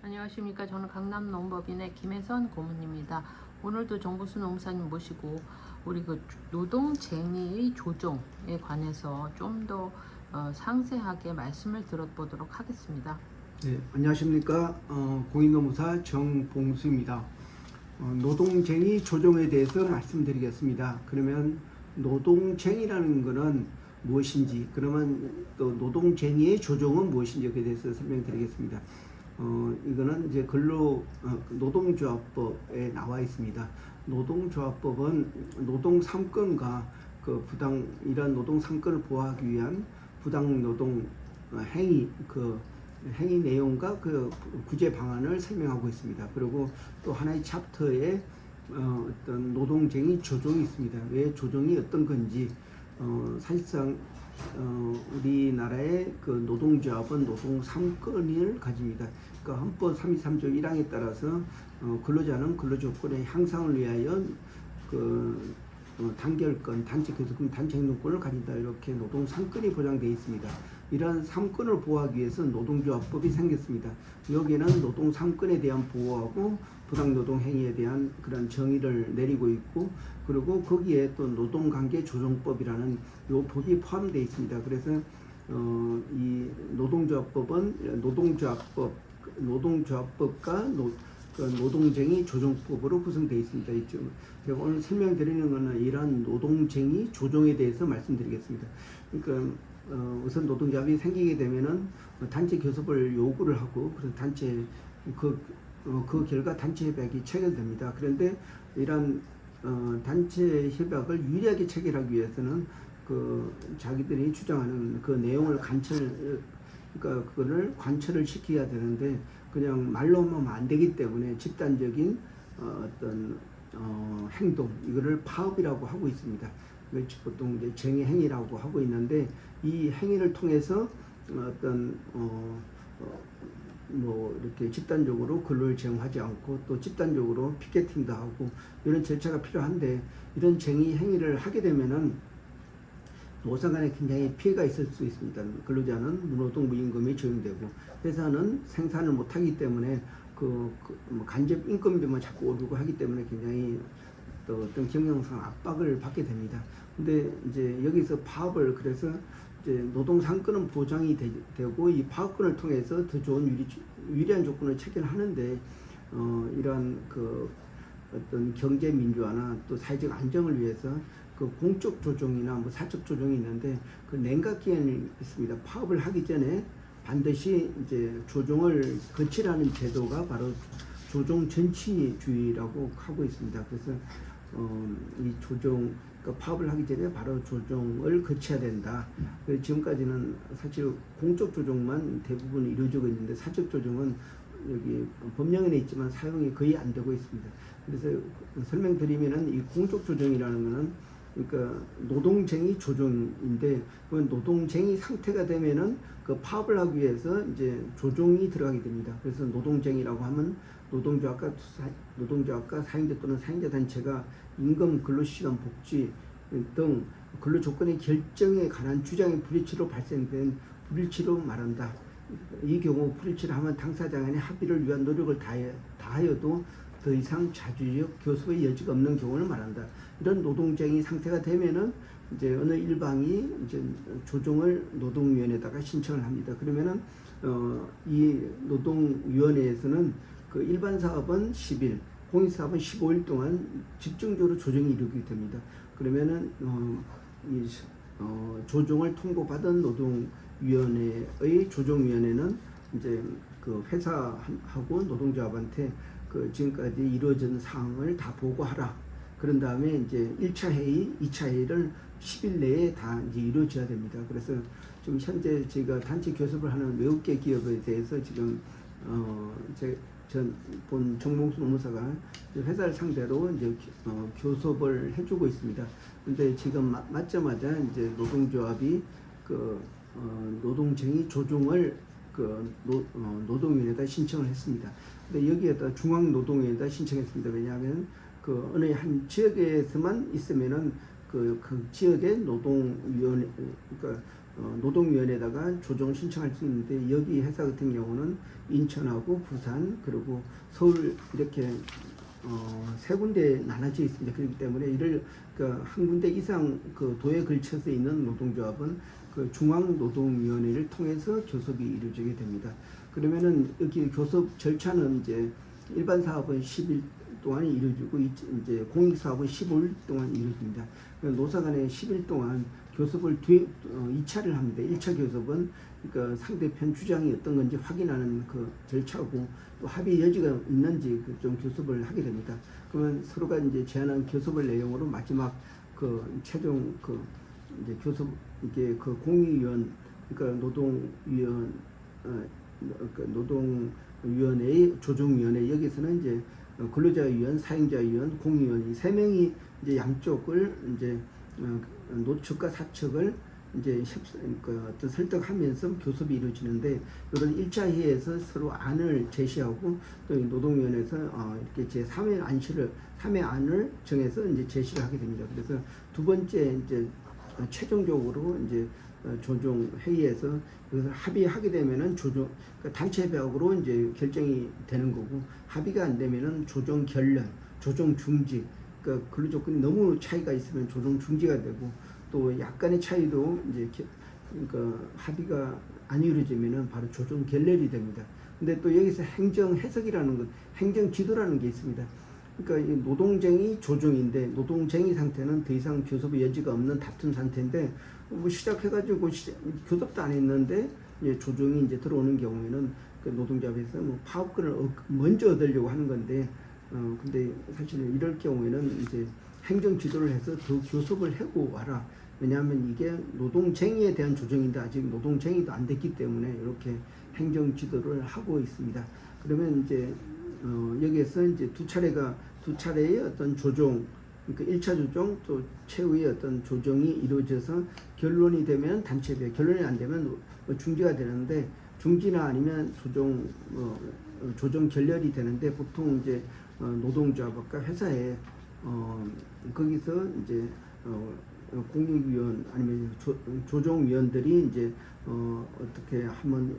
안녕하십니까. 저는 강남 농법인의 김혜선 고문입니다. 오늘도 정보수 농사님 모시고 우리 노동쟁의의 조정에 관해서 좀 더 상세하게 말씀을 들어보도록 하겠습니다. 네, 안녕하십니까. 공인노무사 정봉수입니다. 노동쟁의 조정에 대해서 말씀드리겠습니다. 그러면 노동쟁의라는 것은 무엇인지, 그러면 또 노동쟁의의 조정은 무엇인지에 대해서 설명드리겠습니다. 이거는 이제 노동조합법에 나와 있습니다. 노동조합법은 노동 3건과 이러한 노동 3건을 보호하기 위한 부당 노동 행위 내용과 구제 방안을 설명하고 있습니다. 그리고 또 하나의 챕터에 어떤 노동쟁의 조정이 있습니다. 왜 조정이 어떤 건지, 사실상 우리나라의 노동조합은 노동 3건을 가집니다. 그러니까 헌법 33조 1항에 따라서 근로자는 근로조건의 향상을 위하여 단결권, 단체 교섭권, 단체 행동권을 가진다. 이렇게 노동 3건이 보장되어 있습니다. 이러한 3건을 보호하기 위해서 노동조합법이 생겼습니다. 여기에는 노동 3건에 대한 보호하고 부당노동 행위에 대한 그런 정의를 내리고 있고, 그리고 거기에 또 노동관계 조정법이라는 요 법이 포함되어 있습니다. 그래서 이 노동조합법은 노동조합법과 노동쟁의 조정법으로 구성되어 있습니다. 제가 오늘 설명드리는 것은 이러한 노동쟁의 조정에 대해서 말씀드리겠습니다. 그러니까 우선 노동조합이 생기게 되면은 단체 교섭을 요구를 하고, 그래서 그 결과 단체 협약이 체결됩니다. 그런데 이러한 단체 협약을 유리하게 체결하기 위해서는 자기들이 주장하는 그 내용을 그거를 관철을 시켜야 되는데, 그냥 말로만 하면 안 되기 때문에 집단적인 어떤 행동, 이거를 파업이라고 하고 있습니다. 보통 이제 쟁의 행위라고 하고 있는데, 이 행위를 통해서 어떤 이렇게 집단적으로 근로를 제공하지 않고 또 집단적으로 피켓팅도 하고 이런 절차가 필요한데, 이런 쟁의 행위를 하게 되면은 노사 간에 굉장히 피해가 있을 수 있습니다. 근로자는 무노동 무임금이 적용되고, 회사는 생산을 못하기 때문에 간접 인건비만 자꾸 오르고 하기 때문에 굉장히 또 어떤 경영상 압박을 받게 됩니다. 근데 이제 여기서 파업을, 그래서 이제 노동 3건은 보장이 되고 이 파업권을 통해서 더 좋은 유리한 조건을 체결하는데, 이러한 어떤 경제 민주화나 또 사회적 안정을 위해서 공적 조정이나 사적 조정이 있는데, 냉각기한이 있습니다. 파업을 하기 전에 반드시 이제 조정을 거치라는 제도가 바로 조정 전치주의라고 하고 있습니다. 그래서 이 파업을 하기 전에 바로 조정을 거쳐야 된다. 지금까지는 사실 공적 조정만 대부분 이루어지고 있는데, 사적 조정은 여기 법령에 있지만 사용이 거의 안 되고 있습니다. 그래서 설명드리면은 이 공적 조정이라는 것은, 그러니까 노동쟁의 조정인데, 그 노동쟁의 상태가 되면은 파업을 하기 위해서 이제 조정이 들어가게 됩니다. 그래서 노동쟁의라고 하면 노동조합과 사용자 또는 사용자 단체가 임금, 근로시간, 복지 등 근로조건의 결정에 관한 주장의 불일치로 발생된 불일치로 말한다. 이 경우 불일치를 하면 당사자 간의 합의를 위한 노력을 다하여도 더 이상 자주적 교섭의 여지가 없는 경우를 말한다. 이런 노동쟁의 상태가 되면은 이제 어느 일방이 이제 조정을 노동위원회에다가 신청을 합니다. 그러면은 이 노동위원회에서는 일반 사업은 10일, 공익 사업은 15일 동안 집중적으로 조정이 이루어지게 됩니다. 그러면은 조정을 통보받은 노동위원회의 조정위원회는 이제 회사하고 노동조합한테 지금까지 이루어진 사항을 다 보고하라. 그런 다음에 이제 1차 회의, 2차 회의를 10일 내에 다 이제 이루어져야 됩니다. 그래서 지금 현재 제가 단체 교섭을 하는 외국계 기업에 대해서 지금 본 정봉수 노무사가 회사를 상대로 이제 교섭을 해주고 있습니다. 근데 지금 맞자마자 이제 노동조합이 노동쟁의 조정을 노동위원회에다 신청을 했습니다. 근데 여기에다 중앙노동위원회에다 신청했습니다. 왜냐하면 어느 한 지역에서만 있으면은 그 지역의 노동위원회, 그러니까 노동위원회에다가 조정 신청할 수 있는데 여기 회사 같은 경우는 인천하고 부산 그리고 서울 이렇게 세 군데 나눠져 있습니다. 그렇기 때문에 이를 한 군데 이상 도에 걸쳐서 있는 노동조합은 중앙노동위원회를 통해서 교섭이 이루어지게 됩니다. 그러면은 여기 교섭 절차는 이제 일반 사업은 10일 동안이 이루어지고 이제 공익 사업은 15일 동안 이루어집니다. 노사 간에 10일 동안 교섭을 2차를 합니다. 1차 교섭은 그러니까 상대편 주장이 어떤 건지 확인하는 절차고 또 합의 여지가 있는지 좀 교섭을 하게 됩니다. 그러면 서로가 이제 제안한 교섭을 내용으로 마지막 최종 이제 교섭 이게 공의위원 그러니까 노동위원회의 조정위원회 여기서는 이제 근로자위원, 사용자위원, 공의위원 이 세 명이 이제 양쪽을 이제 노측과 사측을 이제 어떤 설득하면서 교섭이 이루어지는데 이런 1차 회의에서 서로 안을 제시하고 또 노동위원회에서 이렇게 제3회 안을 정해서 이제 제시를 하게 됩니다. 그래서 두 번째 이제 최종적으로 이제 조정 회의에서 이것을 합의하게 되면은 그러니까 단체 협약으로 이제 결정이 되는 거고 합의가 안 되면은 조정 결렬, 조정 중지. 그러니까 근로 조건이 너무 차이가 있으면 조정 중지가 되고 또 약간의 차이도 이제 그러니까 합의가 안 이루어지면은 바로 조정 결렬이 됩니다. 근데 또 여기서 행정 해석이라는 것, 행정 지도라는 게 있습니다. 그러니까 이 노동쟁의 조정인데 노동쟁의 상태는 더 이상 교섭의 여지가 없는 다툰 상태인데 시작해가지고 교섭도 안 했는데 이제 조정이 이제 들어오는 경우에는 노동조합에서 파업권을 먼저 얻으려고 하는 건데 근데 사실 이럴 경우에는 이제 행정 지도를 해서 더 교섭을 하고 와라. 왜냐하면 이게 노동쟁의에 대한 조정인데 아직 노동쟁의도 안 됐기 때문에 이렇게 행정 지도를 하고 있습니다. 그러면 이제 여기에서 이제 두 차례의 어떤 조정, 그러니까 1차 조정 또 최후의 어떤 조정이 이루어져서 결론이 되면 단체배, 결론이 안 되면 중지가 되는데 중지나 아니면 조정 결렬이 되는데 보통 이제 노동조합과 회사에 거기서 이제 공익위원 아니면 조정위원들이 이제 어떻게 하면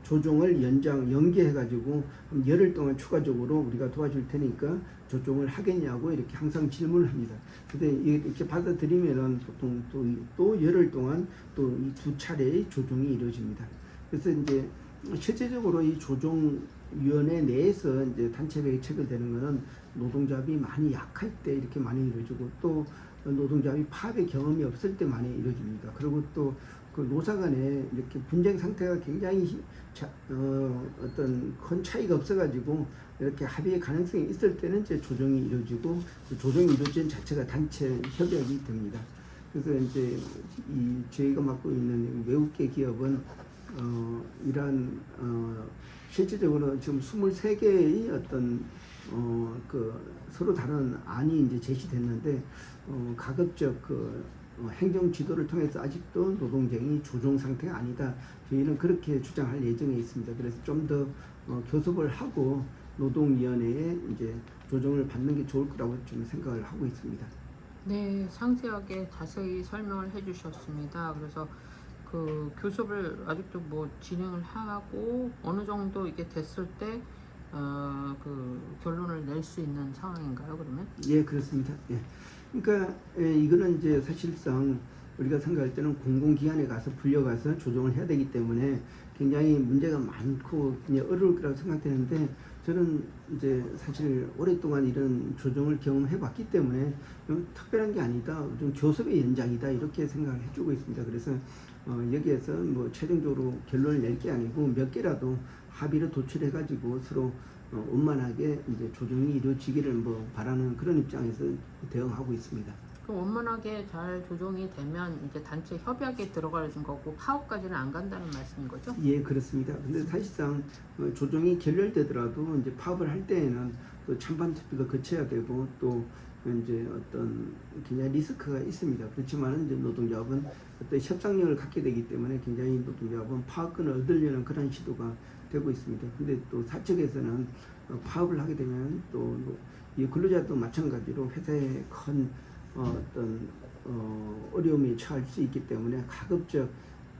조정을 연계해가지고 열흘 동안 추가적으로 우리가 도와줄 테니까 조정을 하겠냐고 이렇게 항상 질문을 합니다. 근데 이렇게 받아들이면은 보통 또 열흘 동안 또 이 두 차례의 조정이 이루어집니다. 그래서 이제 실제적으로 이 조정위원회 내에서 이제 단체백이 체결되는 거는 노동조합이 많이 약할 때 이렇게 많이 이루어지고 또 노동조합이 파업의 경험이 없을 때 많이 이루어집니다. 그리고 또 노사 간에 이렇게 분쟁 상태가 굉장히 어떤 큰 차이가 없어가지고 이렇게 합의의 가능성이 있을 때는 이제 조정이 이루어지고 조정이 이루어진 자체가 단체 협약이 됩니다. 그래서 이제 저희가 맡고 있는 외국계 기업은 이러한 실질적으로 지금 23개의 어떤 서로 다른 안이 이제 제시됐는데 가급적 행정 지도를 통해서 아직도 노동쟁이 조정 상태가 아니다. 저희는 그렇게 주장할 예정에 있습니다. 그래서 좀 더 교섭을 하고 노동위원회에 이제 조정을 받는 게 좋을 거라고 좀 생각을 하고 있습니다. 네, 상세하게 자세히 설명을 해주셨습니다. 그래서 교섭을 아직도 진행을 하고 어느 정도 이게 됐을 때 결론을 낼 수 있는 상황인가요, 그러면? 예, 그렇습니다. 예. 그러니까 이거는 이제 사실상 우리가 생각할 때는 공공기관에 가서 불려가서 조정을 해야 되기 때문에 굉장히 문제가 많고 그냥 어려울 거라고 생각되는데 저는 이제 사실 오랫동안 이런 조정을 경험해 봤기 때문에 특별한 게 아니다. 좀 교섭의 연장이다. 이렇게 생각을 해주고 있습니다. 그래서 여기에서 최종적으로 결론을 낼 게 아니고 몇 개라도 합의를 도출해 가지고 서로 원만하게 이제 조정이 이루어지기를 바라는 그런 입장에서 대응하고 있습니다. 그럼 원만하게 잘 조정이 되면 이제 단체 협약에 들어가는 거고 파업까지는 안 간다는 말씀인 거죠? 예, 그렇습니다. 근데 사실상 조정이 결렬되더라도 이제 파업을 할 때에는 또 찬반 투표도 거쳐야 되고 또 이제 어떤 굉장히 리스크가 있습니다. 그렇지만 이제 노동조합은 어떤 협상력을 갖게 되기 때문에 굉장히 노동조합은 파업권을 얻으려는 그런 시도가 되고 있습니다. 근데 또 사측에서는 파업을 하게 되면 또 이 근로자도 마찬가지로 회사에 큰 어떤 어려움에 처할 수 있기 때문에 가급적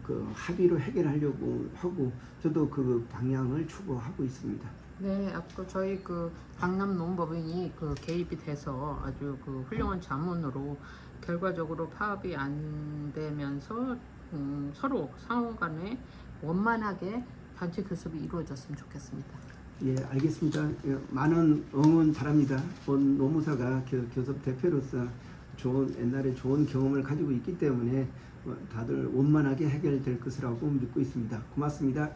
그 합의로 해결하려고 하고 저도 그 방향을 추구하고 있습니다. 네, 앞으로 저희 그 강남 농법인이 그 개입이 돼서 아주 그 훌륭한 자문으로 결과적으로 파업이 안 되면서 서로 상호 간에 원만하게 단체 교섭이 이루어졌으면 좋겠습니다. 예, 알겠습니다. 예, 많은 응원 바랍니다. 본 노무사가 교섭 대표로서 옛날에 좋은 경험을 가지고 있기 때문에 다들 원만하게 해결될 것이라고 믿고 있습니다. 고맙습니다.